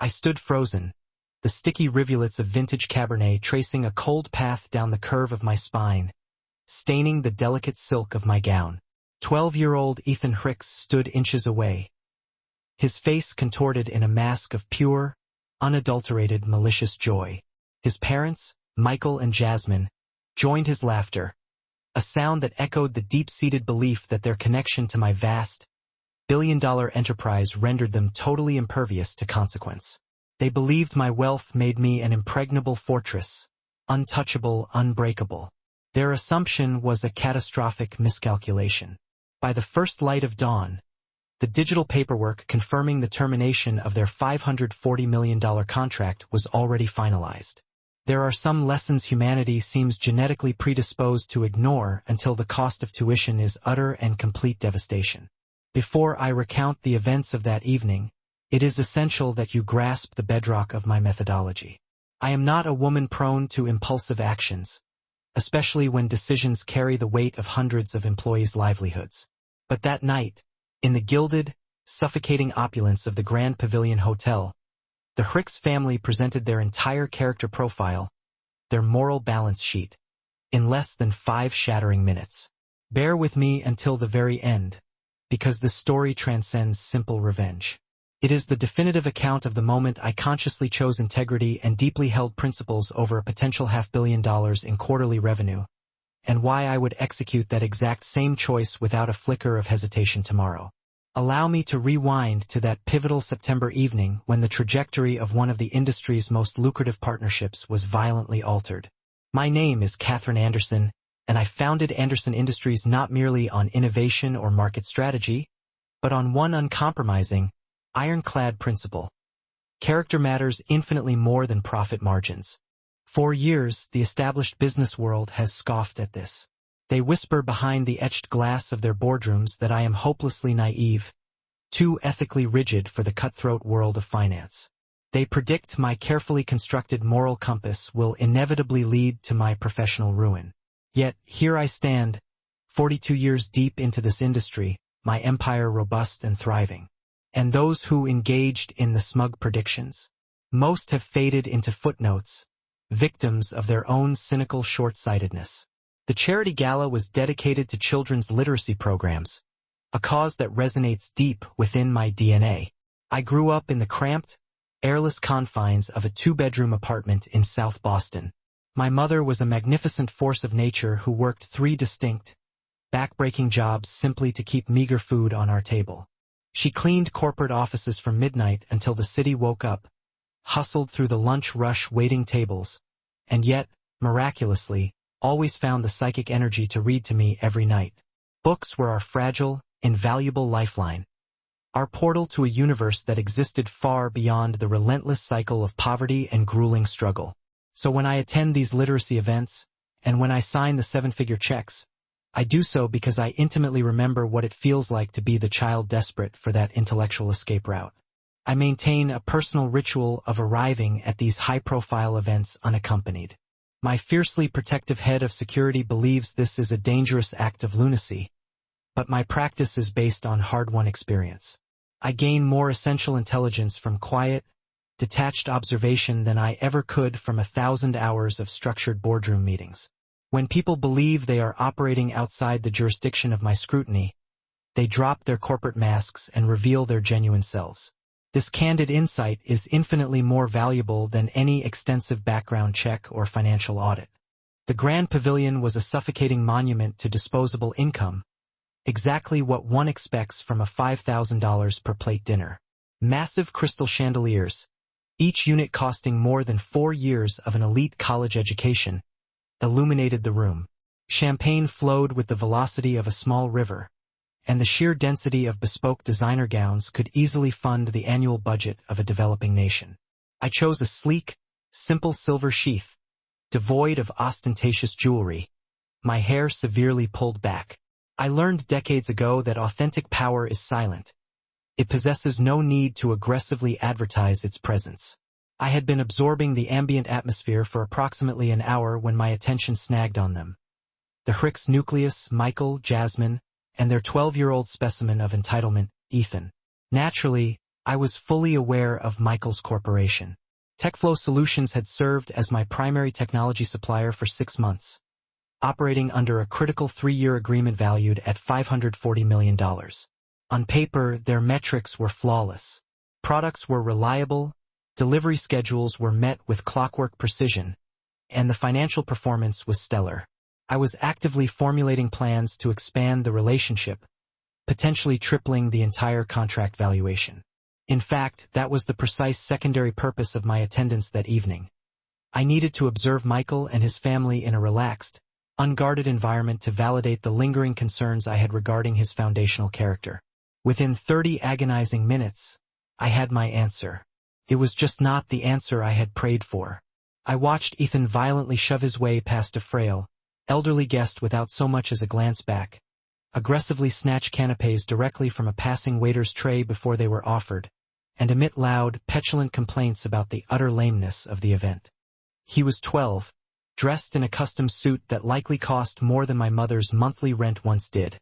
I stood frozen, the sticky rivulets of vintage Cabernet tracing a cold path down the curve of my spine, staining the delicate silk of my gown. 12-year-old Ethan Hicks stood inches away, his face contorted in a mask of pure, unadulterated malicious joy. His parents, Michael and Jasmine, joined his laughter, a sound that echoed the deep-seated belief that their connection to my vast, billion-dollar enterprise rendered them totally impervious to consequence. They believed my wealth made me an impregnable fortress, untouchable, unbreakable. Their assumption was a catastrophic miscalculation. By the first light of dawn, the digital paperwork confirming the termination of their $540 million contract was already finalized. There are some lessons humanity seems genetically predisposed to ignore until the cost of tuition is utter and complete devastation. Before I recount the events of that evening, it is essential that you grasp the bedrock of my methodology. I am not a woman prone to impulsive actions, especially when decisions carry the weight of hundreds of employees' livelihoods. But that night, in the gilded, suffocating opulence of the Grand Pavilion Hotel, the Hicks family presented their entire character profile, their moral balance sheet, in less than 5 shattering minutes. Bear with me until the very end, because this story transcends simple revenge. It is the definitive account of the moment I consciously chose integrity and deeply held principles over a potential $500 million in quarterly revenue, and why I would execute that exact same choice without a flicker of hesitation tomorrow. Allow me to rewind to that pivotal September evening when the trajectory of one of the industry's most lucrative partnerships was violently altered. My name is Catherine Anderson, and I founded Anderson Industries not merely on innovation or market strategy, but on one uncompromising, ironclad principle. Character matters infinitely more than profit margins. For years, the established business world has scoffed at this. They whisper behind the etched glass of their boardrooms that I am hopelessly naive, too ethically rigid for the cutthroat world of finance. They predict my carefully constructed moral compass will inevitably lead to my professional ruin. Yet, here I stand, 42 years deep into this industry, my empire robust and thriving. And those who engaged in the smug predictions? Most have faded into footnotes, victims of their own cynical short-sightedness. The charity gala was dedicated to children's literacy programs, a cause that resonates deep within my DNA. I grew up in the cramped, airless confines of a 2-bedroom apartment in South Boston. My mother was a magnificent force of nature who worked 3 distinct, back-breaking jobs simply to keep meager food on our table. She cleaned corporate offices from midnight until the city woke up, hustled through the lunch rush waiting tables, and yet, miraculously, always found the psychic energy to read to me every night. Books were our fragile, invaluable lifeline, our portal to a universe that existed far beyond the relentless cycle of poverty and grueling struggle. So when I attend these literacy events, and when I sign the 7-figure checks, I do so because I intimately remember what it feels like to be the child desperate for that intellectual escape route. I maintain a personal ritual of arriving at these high-profile events unaccompanied. My fiercely protective head of security believes this is a dangerous act of lunacy, but my practice is based on hard-won experience. I gain more essential intelligence from quiet, detached observation than I ever could from 1,000 hours of structured boardroom meetings. When people believe they are operating outside the jurisdiction of my scrutiny, they drop their corporate masks and reveal their genuine selves. This candid insight is infinitely more valuable than any extensive background check or financial audit. The Grand Pavilion was a suffocating monument to disposable income, exactly what one expects from a $5,000 per plate dinner. Massive crystal chandeliers, each unit costing more than 4 years of an elite college education, illuminated the room. Champagne flowed with the velocity of a small river, and the sheer density of bespoke designer gowns could easily fund the annual budget of a developing nation. I chose a sleek, simple silver sheath, devoid of ostentatious jewelry, my hair severely pulled back. I learned decades ago that authentic power is silent. It possesses no need to aggressively advertise its presence. I had been absorbing the ambient atmosphere for approximately an hour when my attention snagged on them. The Hicks nucleus, Michael, Jasmine, and their 12-year-old specimen of entitlement, Ethan. Naturally, I was fully aware of Michael's corporation. TechFlow Solutions had served as my primary technology supplier for 6 months, operating under a critical 3-year agreement valued at $540 million. On paper, their metrics were flawless. Products were reliable, delivery schedules were met with clockwork precision, and the financial performance was stellar. I was actively formulating plans to expand the relationship, potentially tripling the entire contract valuation. In fact, that was the precise secondary purpose of my attendance that evening. I needed to observe Michael and his family in a relaxed, unguarded environment to validate the lingering concerns I had regarding his foundational character. Within 30 agonizing minutes, I had my answer. It was just not the answer I had prayed for. I watched Ethan violently shove his way past a frail, elderly guest without so much as a glance back, aggressively snatch canapés directly from a passing waiter's tray before they were offered, and emit loud, petulant complaints about the utter lameness of the event. He was 12, dressed in a custom suit that likely cost more than my mother's monthly rent once did.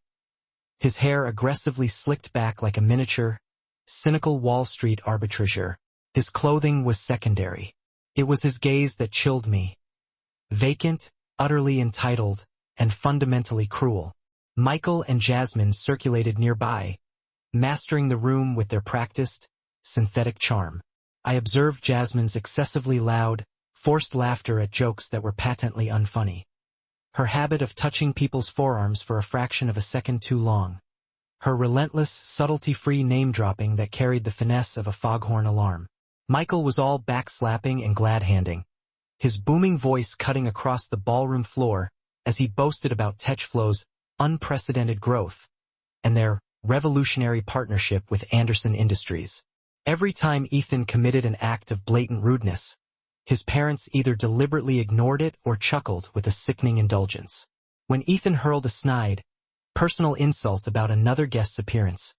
His hair aggressively slicked back like a miniature, cynical Wall Street arbitrageur. His clothing was secondary. It was his gaze that chilled me. Vacant, utterly entitled, and fundamentally cruel. Michael and Jasmine circulated nearby, mastering the room with their practiced, synthetic charm. I observed Jasmine's excessively loud, forced laughter at jokes that were patently unfunny. Her habit of touching people's forearms for a fraction of a second too long. Her relentless, subtlety-free name-dropping that carried the finesse of a foghorn alarm. Michael was all backslapping and glad-handing, his booming voice cutting across the ballroom floor as he boasted about TechFlow's unprecedented growth and their revolutionary partnership with Anderson Industries. Every time Ethan committed an act of blatant rudeness, his parents either deliberately ignored it or chuckled with a sickening indulgence. When Ethan hurled a snide, personal insult about another guest's appearance,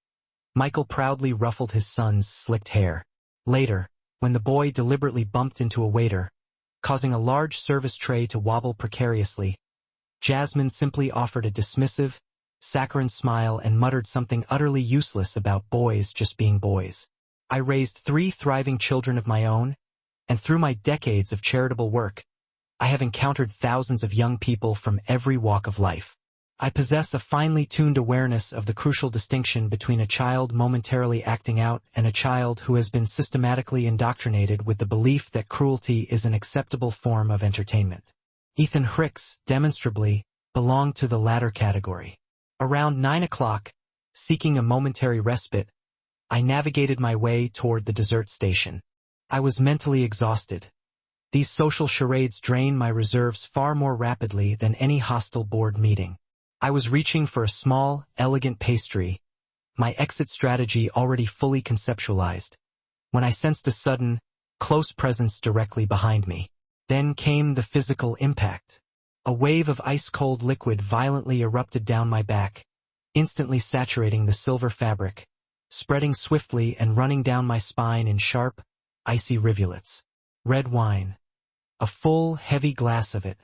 Michael proudly ruffled his son's slicked hair. Later, when the boy deliberately bumped into a waiter, causing a large service tray to wobble precariously, Jasmine simply offered a dismissive, saccharine smile and muttered something utterly useless about boys just being boys. I raised 3 thriving children of my own, and through my decades of charitable work, I have encountered thousands of young people from every walk of life. I possess a finely tuned awareness of the crucial distinction between a child momentarily acting out and a child who has been systematically indoctrinated with the belief that cruelty is an acceptable form of entertainment. Ethan Hicks, demonstrably, belonged to the latter category. Around 9 o'clock, seeking a momentary respite, I navigated my way toward the dessert station. I was mentally exhausted. These social charades drain my reserves far more rapidly than any hostile board meeting. I was reaching for a small, elegant pastry, my exit strategy already fully conceptualized, when I sensed a sudden, close presence directly behind me. Then came the physical impact. A wave of ice-cold liquid violently erupted down my back, instantly saturating the silver fabric, spreading swiftly and running down my spine in sharp, icy rivulets. Red wine, a full, heavy glass of it,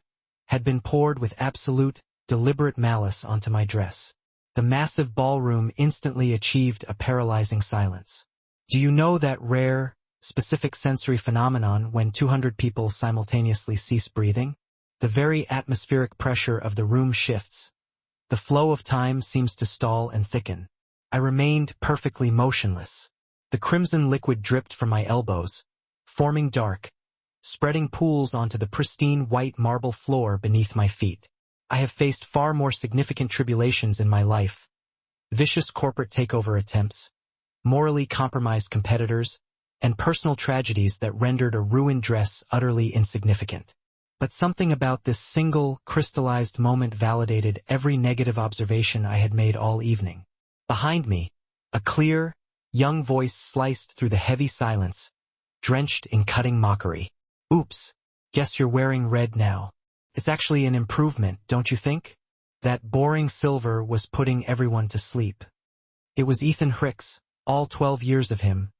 had been poured with absolute, deliberate malice onto my dress. The massive ballroom instantly achieved a paralyzing silence. Do you know that rare, specific sensory phenomenon when 200 people simultaneously cease breathing? The very atmospheric pressure of the room shifts. The flow of time seems to stall and thicken. I remained perfectly motionless. The crimson liquid dripped from my elbows, forming dark, spreading pools onto the pristine white marble floor beneath my feet. I have faced far more significant tribulations in my life. Vicious corporate takeover attempts, morally compromised competitors, and personal tragedies that rendered a ruined dress utterly insignificant. But something about this single, crystallized moment validated every negative observation I had made all evening. Behind me, a clear, young voice sliced through the heavy silence, drenched in cutting mockery. Oops, guess you're wearing red now. It's actually an improvement, don't you think? That boring silver was putting everyone to sleep. It was Ethan Hicks, all 12 years of him,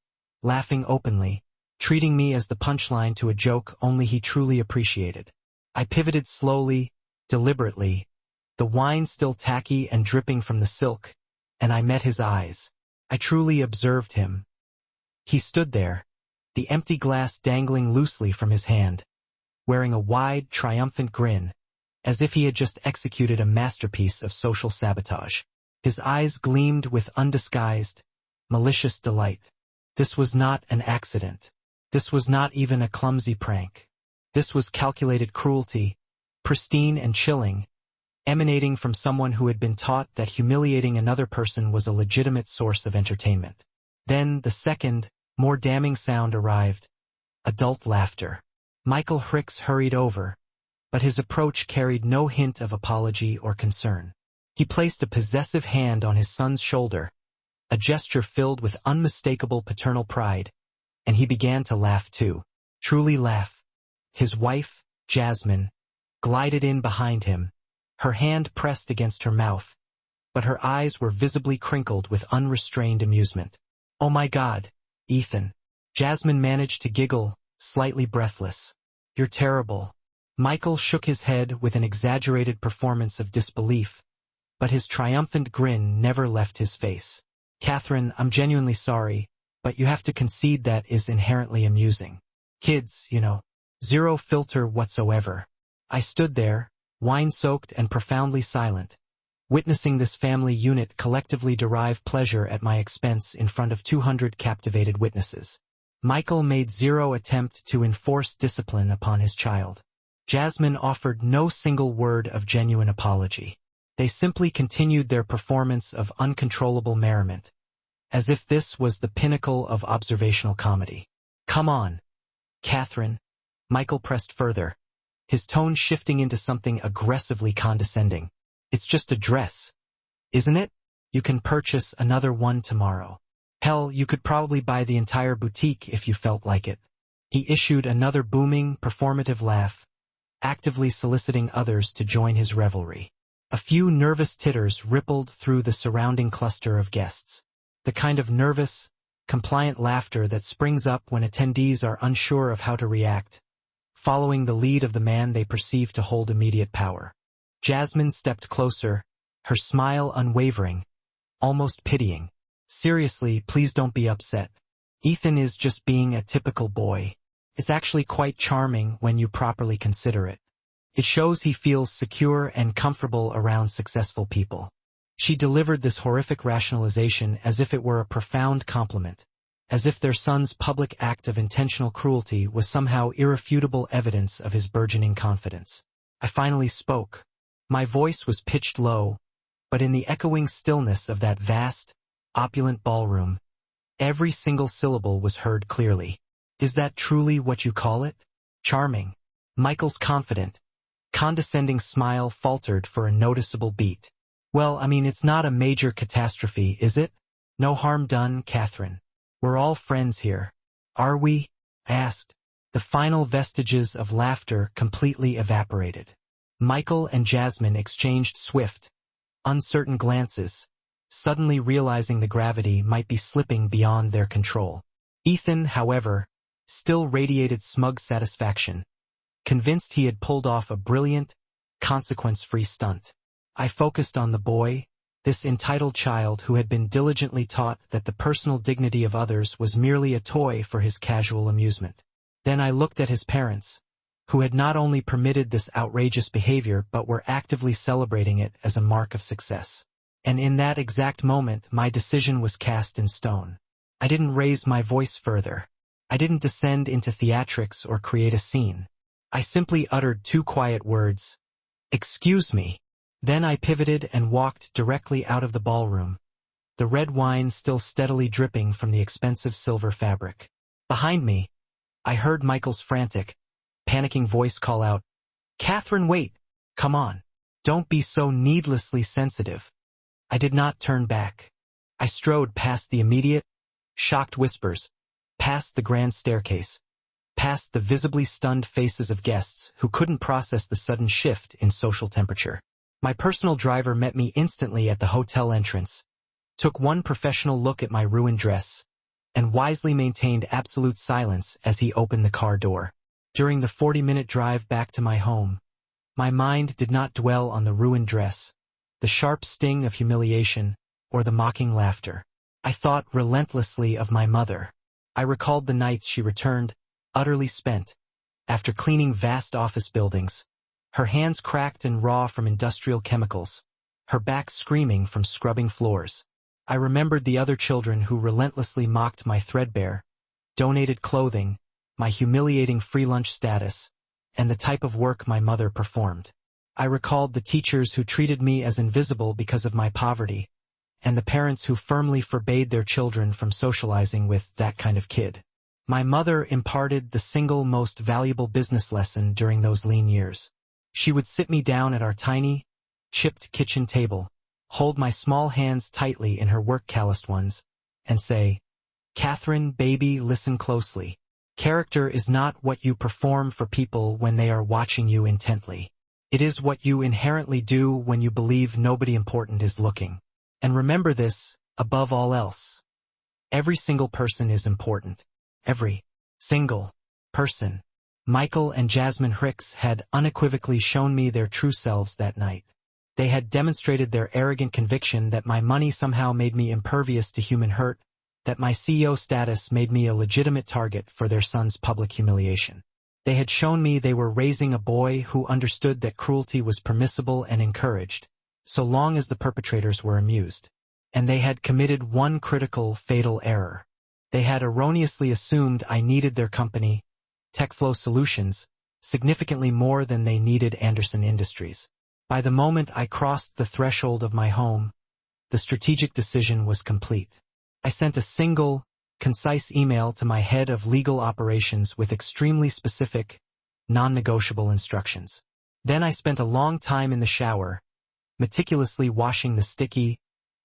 laughing openly, treating me as the punchline to a joke only he truly appreciated. I pivoted slowly, deliberately, the wine still tacky and dripping from the silk, and I met his eyes. I truly observed him. He stood there, the empty glass dangling loosely from his hand, wearing a wide, triumphant grin, as if he had just executed a masterpiece of social sabotage. His eyes gleamed with undisguised, malicious delight. This was not an accident. This was not even a clumsy prank. This was calculated cruelty, pristine and chilling, emanating from someone who had been taught that humiliating another person was a legitimate source of entertainment. Then the second, more damning sound arrived. Adult laughter. Michael Hicks hurried over, but his approach carried no hint of apology or concern. He placed a possessive hand on his son's shoulder, a gesture filled with unmistakable paternal pride, and he began to laugh too. Truly laugh. His wife, Jasmine, glided in behind him, her hand pressed against her mouth, but her eyes were visibly crinkled with unrestrained amusement. "Oh my God, Ethan." Jasmine managed to giggle, slightly breathless. "You're terrible." Michael shook his head with an exaggerated performance of disbelief, but his triumphant grin never left his face. "Catherine, I'm genuinely sorry, but you have to concede that is inherently amusing. Kids, you know, zero filter whatsoever." I stood there, wine-soaked and profoundly silent, witnessing this family unit collectively derive pleasure at my expense in front of 200 captivated witnesses. Michael made zero attempt to enforce discipline upon his child. Jasmine offered no single word of genuine apology. They simply continued their performance of uncontrollable merriment, as if this was the pinnacle of observational comedy. "Come on, Catherine." Michael pressed further, his tone shifting into something aggressively condescending. "It's just a dress, isn't it? You can purchase another one tomorrow. Hell, you could probably buy the entire boutique if you felt like it." He issued another booming, performative laugh, actively soliciting others to join his revelry. A few nervous titters rippled through the surrounding cluster of guests. The kind of nervous, compliant laughter that springs up when attendees are unsure of how to react, following the lead of the man they perceive to hold immediate power. Jasmine stepped closer, her smile unwavering, almost pitying. "Seriously, please don't be upset. Ethan is just being a typical boy. It's actually quite charming when you properly consider it. It shows he feels secure and comfortable around successful people." She delivered this horrific rationalization as if it were a profound compliment, as if their son's public act of intentional cruelty was somehow irrefutable evidence of his burgeoning confidence. I finally spoke. My voice was pitched low, but in the echoing stillness of that vast, opulent ballroom, every single syllable was heard clearly. "Is that truly what you call it? Charming?" Michael's confident, condescending smile faltered for a noticeable beat. "Well, I mean, it's not a major catastrophe, is it? No harm done, Catherine. We're all friends here. Are we?" I asked. The final vestiges of laughter completely evaporated. Michael and Jasmine exchanged swift, uncertain glances, suddenly realizing the gravity might be slipping beyond their control. Ethan, however, still radiated smug satisfaction, convinced he had pulled off a brilliant, consequence-free stunt. I focused on the boy, this entitled child who had been diligently taught that the personal dignity of others was merely a toy for his casual amusement. Then I looked at his parents, who had not only permitted this outrageous behavior but were actively celebrating it as a mark of success. And in that exact moment my decision was cast in stone. I didn't raise my voice further. I didn't descend into theatrics or create a scene. I simply uttered two quiet words, "Excuse me." Then I pivoted and walked directly out of the ballroom, the red wine still steadily dripping from the expensive silver fabric. Behind me, I heard Michael's frantic, panicking voice call out, "Catherine, wait! Come on! Don't be so needlessly sensitive." I did not turn back. I strode past the immediate, shocked whispers, past the grand staircase, past the visibly stunned faces of guests who couldn't process the sudden shift in social temperature. My personal driver met me instantly at the hotel entrance, took one professional look at my ruined dress, and wisely maintained absolute silence as he opened the car door. During the 40-minute drive back to my home, my mind did not dwell on the ruined dress, the sharp sting of humiliation, or the mocking laughter. I thought relentlessly of my mother. I recalled the nights she returned, utterly spent, after cleaning vast office buildings, her hands cracked and raw from industrial chemicals, her back screaming from scrubbing floors. I remembered the other children who relentlessly mocked my threadbare, donated clothing, my humiliating free lunch status, and the type of work my mother performed. I recalled the teachers who treated me as invisible because of my poverty, and the parents who firmly forbade their children from socializing with that kind of kid. My mother imparted the single most valuable business lesson during those lean years. She would sit me down at our tiny, chipped kitchen table, hold my small hands tightly in her work-calloused ones, and say, "Catherine, baby, listen closely. Character is not what you perform for people when they are watching you intently. It is what you inherently do when you believe nobody important is looking. And remember this, above all else. Every single person is important. Every single person." Michael and Jasmine Hicks had unequivocally shown me their true selves that night. They had demonstrated their arrogant conviction that my money somehow made me impervious to human hurt, that my CEO status made me a legitimate target for their son's public humiliation. They had shown me they were raising a boy who understood that cruelty was permissible and encouraged, so long as the perpetrators were amused. And they had committed one critical, fatal error. They had erroneously assumed I needed their company, TechFlow Solutions, significantly more than they needed Anderson Industries. By the moment I crossed the threshold of my home, the strategic decision was complete. I sent a single, concise email to my head of legal operations with extremely specific, non-negotiable instructions. Then I spent a long time in the shower, meticulously washing the sticky,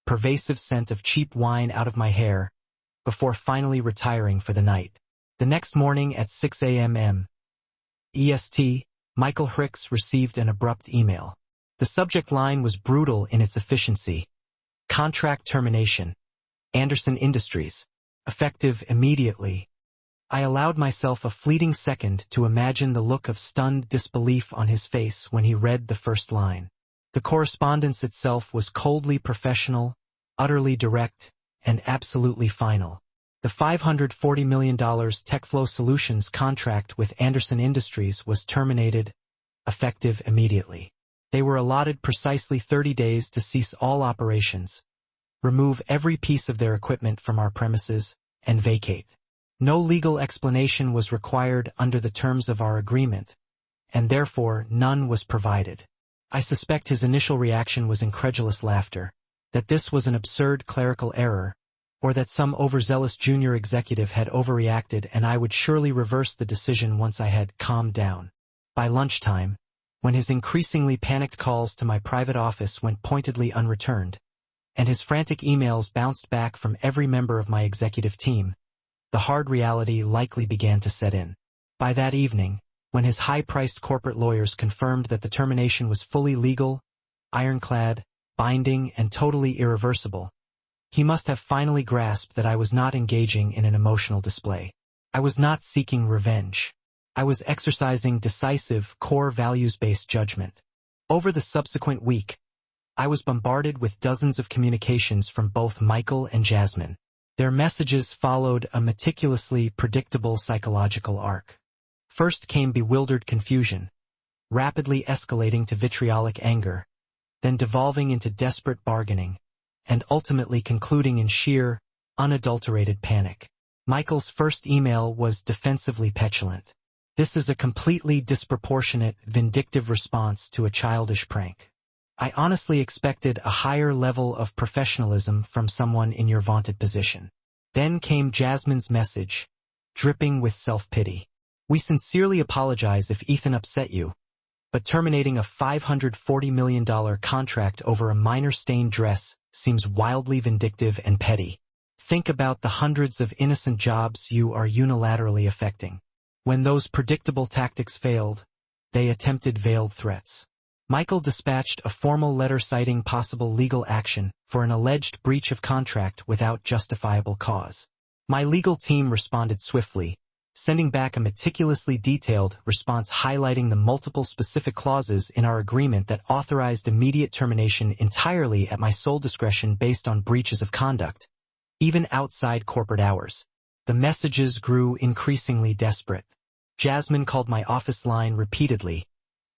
pervasive scent of cheap wine out of my hair, before finally retiring for the night. The next morning at 6 a.m. EST, Michael Hicks received an abrupt email. The subject line was brutal in its efficiency. Contract termination. Anderson Industries. Effective immediately. I allowed myself a fleeting second to imagine the look of stunned disbelief on his face when he read the first line. The correspondence itself was coldly professional, utterly direct, and absolutely final. The $540 million TechFlow Solutions contract with Anderson Industries was terminated, effective immediately. They were allotted precisely 30 days to cease all operations, remove every piece of their equipment from our premises, and vacate. No legal explanation was required under the terms of our agreement, and therefore none was provided. I suspect his initial reaction was incredulous laughter, that this was an absurd clerical error, or that some overzealous junior executive had overreacted and I would surely reverse the decision once I had calmed down. By lunchtime, when his increasingly panicked calls to my private office went pointedly unreturned, and his frantic emails bounced back from every member of my executive team, the hard reality likely began to set in. By that evening, when his high-priced corporate lawyers confirmed that the termination was fully legal, ironclad, binding, and totally irreversible, he must have finally grasped that I was not engaging in an emotional display. I was not seeking revenge. I was exercising decisive, core values-based judgment. Over the subsequent week, I was bombarded with dozens of communications from both Michael and Jasmine. Their messages followed a meticulously predictable psychological arc. First came bewildered confusion, rapidly escalating to vitriolic anger, then devolving into desperate bargaining, and ultimately concluding in sheer, unadulterated panic. Michael's first email was defensively petulant. "This is a completely disproportionate, vindictive response to a childish prank. I honestly expected a higher level of professionalism from someone in your vaunted position." Then came Jasmine's message, dripping with self-pity. "We sincerely apologize if Ethan upset you, but terminating a $540 million contract over a minor stained dress seems wildly vindictive and petty. Think about the hundreds of innocent jobs you are unilaterally affecting. When those predictable tactics failed, they attempted veiled threats." Michael dispatched a formal letter citing possible legal action for an alleged breach of contract without justifiable cause. My legal team responded swiftly, sending back a meticulously detailed response highlighting the multiple specific clauses in our agreement that authorized immediate termination entirely at my sole discretion based on breaches of conduct, even outside corporate hours. The messages grew increasingly desperate. Jasmine called my office line repeatedly,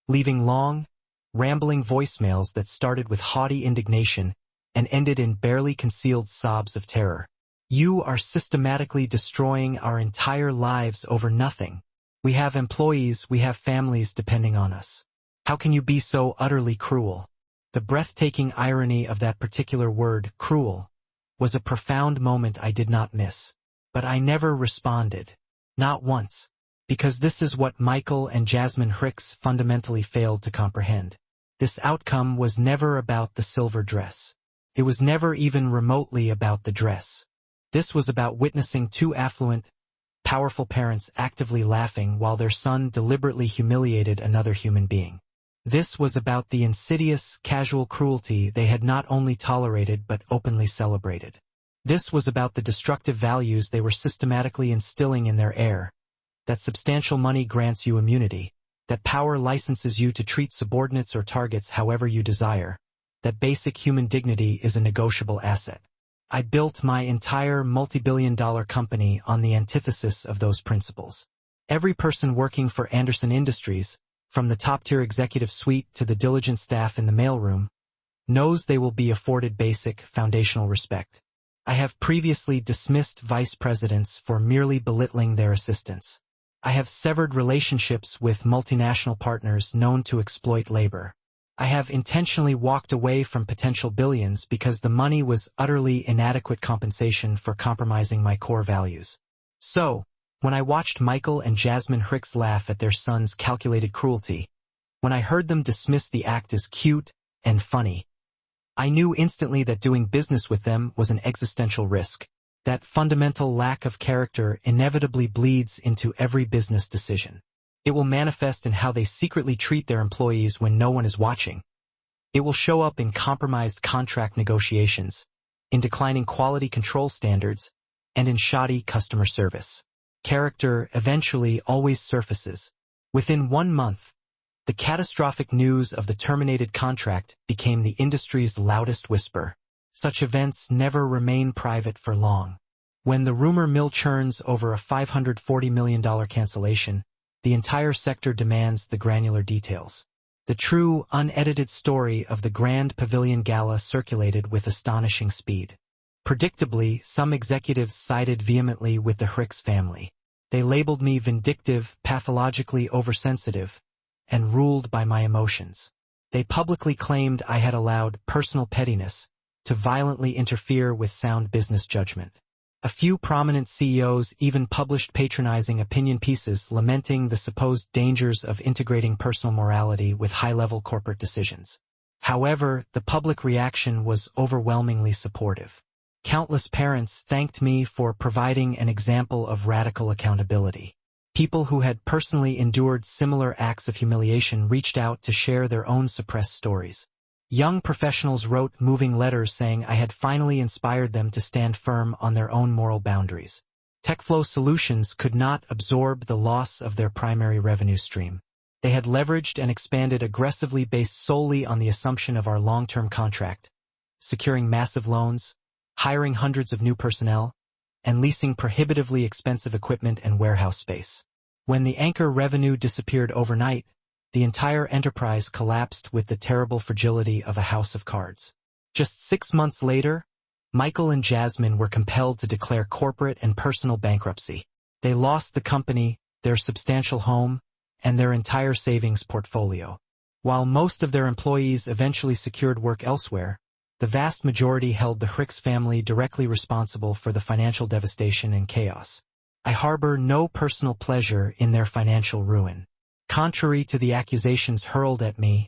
leaving long, rambling voicemails that started with haughty indignation and ended in barely concealed sobs of terror. "You are systematically destroying our entire lives over nothing. We have employees, we have families depending on us. How can you be so utterly cruel?" The breathtaking irony of that particular word, cruel, was a profound moment I did not miss. But I never responded. Not once. Because this is what Michael and Jasmine Hicks fundamentally failed to comprehend. This outcome was never about the silver dress. It was never even remotely about the dress. This was about witnessing two affluent, powerful parents actively laughing while their son deliberately humiliated another human being. This was about the insidious, casual cruelty they had not only tolerated but openly celebrated. This was about the destructive values they were systematically instilling in their heir. That substantial money grants you immunity, that power licenses you to treat subordinates or targets however you desire, that basic human dignity is a negotiable asset. I built my entire multi-billion-dollar company on the antithesis of those principles. Every person working for Anderson Industries, from the top-tier executive suite to the diligent staff in the mailroom, knows they will be afforded basic, foundational respect. I have previously dismissed vice presidents for merely belittling their assistants. I have severed relationships with multinational partners known to exploit labor. I have intentionally walked away from potential billions because the money was utterly inadequate compensation for compromising my core values. So, when I watched Michael and Jasmine Hicks laugh at their son's calculated cruelty, when I heard them dismiss the act as cute and funny, I knew instantly that doing business with them was an existential risk. That fundamental lack of character inevitably bleeds into every business decision. It will manifest in how they secretly treat their employees when no one is watching. It will show up in compromised contract negotiations, in declining quality control standards, and in shoddy customer service. Character eventually always surfaces. Within 1 month, the catastrophic news of the terminated contract became the industry's loudest whisper. Such events never remain private for long. When the rumor mill churns over a $540 million cancellation, the entire sector demands the granular details. The true, unedited story of the Grand Pavilion Gala circulated with astonishing speed. Predictably, some executives sided vehemently with the Hicks family. They labeled me vindictive, pathologically oversensitive, and ruled by my emotions. They publicly claimed I had allowed personal pettiness to violently interfere with sound business judgment. A few prominent CEOs even published patronizing opinion pieces lamenting the supposed dangers of integrating personal morality with high-level corporate decisions. However, the public reaction was overwhelmingly supportive. Countless parents thanked me for providing an example of radical accountability. People who had personally endured similar acts of humiliation reached out to share their own suppressed stories. Young professionals wrote moving letters saying I had finally inspired them to stand firm on their own moral boundaries. TechFlow Solutions could not absorb the loss of their primary revenue stream. They had leveraged and expanded aggressively based solely on the assumption of our long-term contract, securing massive loans, hiring hundreds of new personnel, and leasing prohibitively expensive equipment and warehouse space. When the anchor revenue disappeared overnight, the entire enterprise collapsed with the terrible fragility of a house of cards. Just 6 months later, Michael and Jasmine were compelled to declare corporate and personal bankruptcy. They lost the company, their substantial home, and their entire savings portfolio. While most of their employees eventually secured work elsewhere, the vast majority held the Hicks family directly responsible for the financial devastation and chaos. I harbor no personal pleasure in their financial ruin. Contrary to the accusations hurled at me,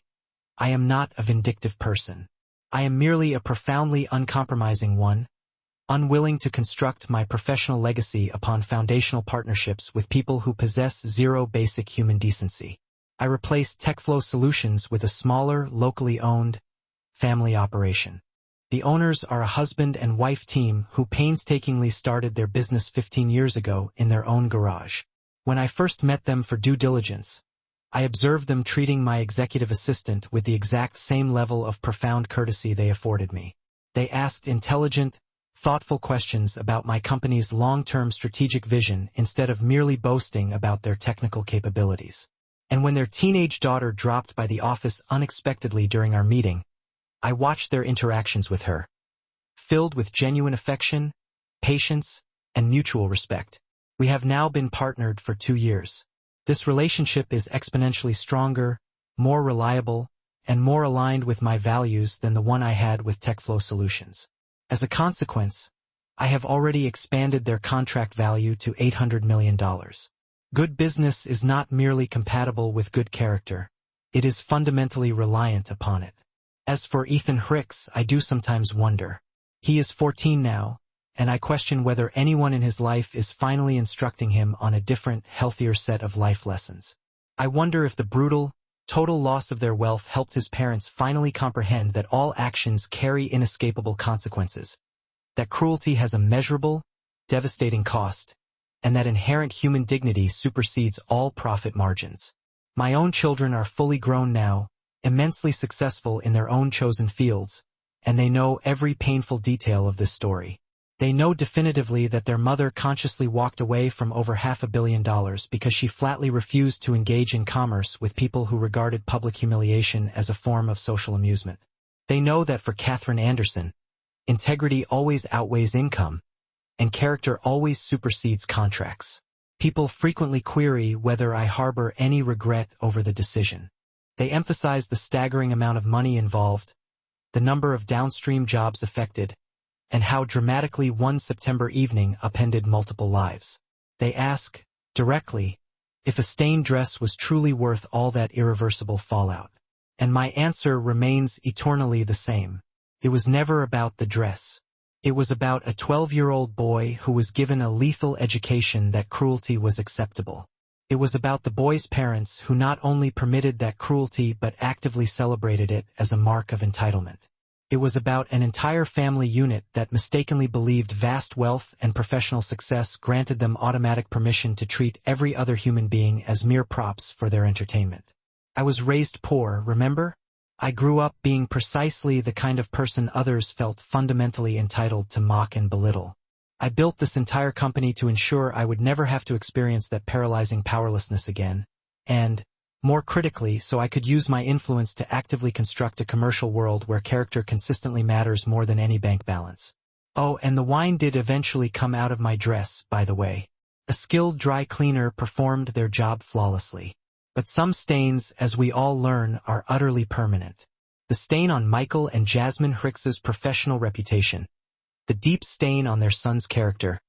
I am not a vindictive person. I am merely a profoundly uncompromising one, unwilling to construct my professional legacy upon foundational partnerships with people who possess zero basic human decency. I replaced TechFlow Solutions with a smaller, locally owned, family operation. The owners are a husband and wife team who painstakingly started their business 15 years ago in their own garage. When I first met them for due diligence, I observed them treating my executive assistant with the exact same level of profound courtesy they afforded me. They asked intelligent, thoughtful questions about my company's long-term strategic vision instead of merely boasting about their technical capabilities. And when their teenage daughter dropped by the office unexpectedly during our meeting, I watched their interactions with her, filled with genuine affection, patience, and mutual respect. We have now been partnered for 2 years. This relationship is exponentially stronger, more reliable, and more aligned with my values than the one I had with TechFlow Solutions. As a consequence, I have already expanded their contract value to $800 million. Good business is not merely compatible with good character. It is fundamentally reliant upon it. As for Ethan Hicks, I do sometimes wonder. He is 14 now, and I question whether anyone in his life is finally instructing him on a different, healthier set of life lessons. I wonder if the brutal, total loss of their wealth helped his parents finally comprehend that all actions carry inescapable consequences, that cruelty has a measurable, devastating cost, and that inherent human dignity supersedes all profit margins. My own children are fully grown now, immensely successful in their own chosen fields, and they know every painful detail of this story. They know definitively that their mother consciously walked away from over $500 million because she flatly refused to engage in commerce with people who regarded public humiliation as a form of social amusement. They know that for Catherine Anderson, integrity always outweighs income, and character always supersedes contracts. People frequently query whether I harbor any regret over the decision. They emphasize the staggering amount of money involved, the number of downstream jobs affected, and how dramatically one September evening upended multiple lives. They ask, directly, if a stained dress was truly worth all that irreversible fallout. And my answer remains eternally the same. It was never about the dress. It was about a 12-year-old boy who was given a lethal education that cruelty was acceptable. It was about the boy's parents who not only permitted that cruelty but actively celebrated it as a mark of entitlement. It was about an entire family unit that mistakenly believed vast wealth and professional success granted them automatic permission to treat every other human being as mere props for their entertainment. I was raised poor, remember? I grew up being precisely the kind of person others felt fundamentally entitled to mock and belittle. I built this entire company to ensure I would never have to experience that paralyzing powerlessness again, and, more critically, so I could use my influence to actively construct a commercial world where character consistently matters more than any bank balance. Oh, and the wine did eventually come out of my dress, by the way. A skilled dry cleaner performed their job flawlessly. But some stains, as we all learn, are utterly permanent. The stain on Michael and Jasmine Hicks's professional reputation, the deep stain on their son's character,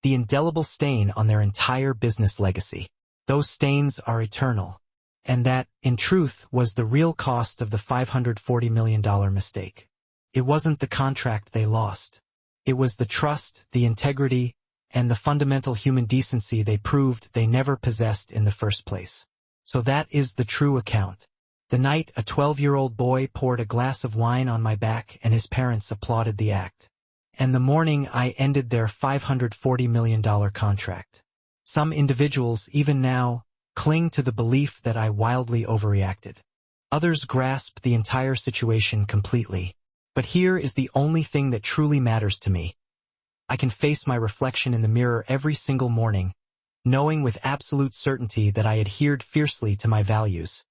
the indelible stain on their entire business legacy. Those stains are eternal. And that, in truth, was the real cost of the $540 million mistake. It wasn't the contract they lost. It was the trust, the integrity, and the fundamental human decency they proved they never possessed in the first place. So that is the true account. The night a 12-year-old boy poured a glass of wine on my back and his parents applauded the act. And the morning I ended their $540 million contract. Some individuals, even now, cling to the belief that I wildly overreacted. Others grasp the entire situation completely. But here is the only thing that truly matters to me. I can face my reflection in the mirror every single morning, knowing with absolute certainty that I adhered fiercely to my values,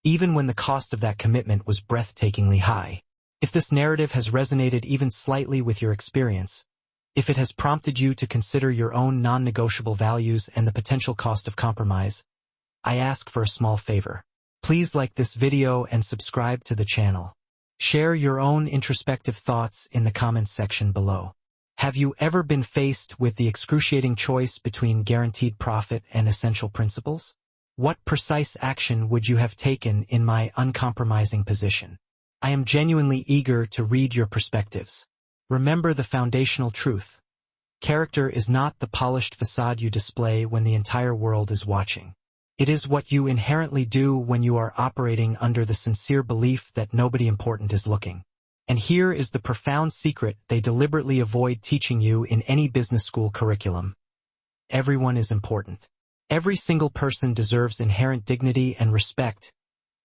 even when the cost of that commitment was breathtakingly high. If this narrative has resonated even slightly with your experience, if it has prompted you to consider your own non-negotiable values and the potential cost of compromise, I ask for a small favor. Please like this video and subscribe to the channel. Share your own introspective thoughts in the comments section below. Have you ever been faced with the excruciating choice between guaranteed profit and essential principles? What precise action would you have taken in my uncompromising position? I am genuinely eager to read your perspectives. Remember the foundational truth. Character is not the polished facade you display when the entire world is watching. It is what you inherently do when you are operating under the sincere belief that nobody important is looking. And here is the profound secret they deliberately avoid teaching you in any business school curriculum. Everyone is important. Every single person deserves inherent dignity and respect,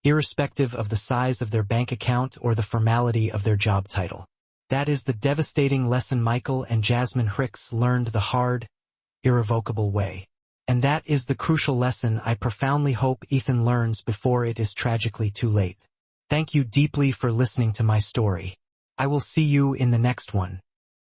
irrespective of the size of their bank account or the formality of their job title. That is the devastating lesson Michael and Jasmine Hicks learned the hard, irrevocable way. And that is the crucial lesson I profoundly hope Ethan learns before it is tragically too late. Thank you deeply for listening to my story. I will see you in the next one.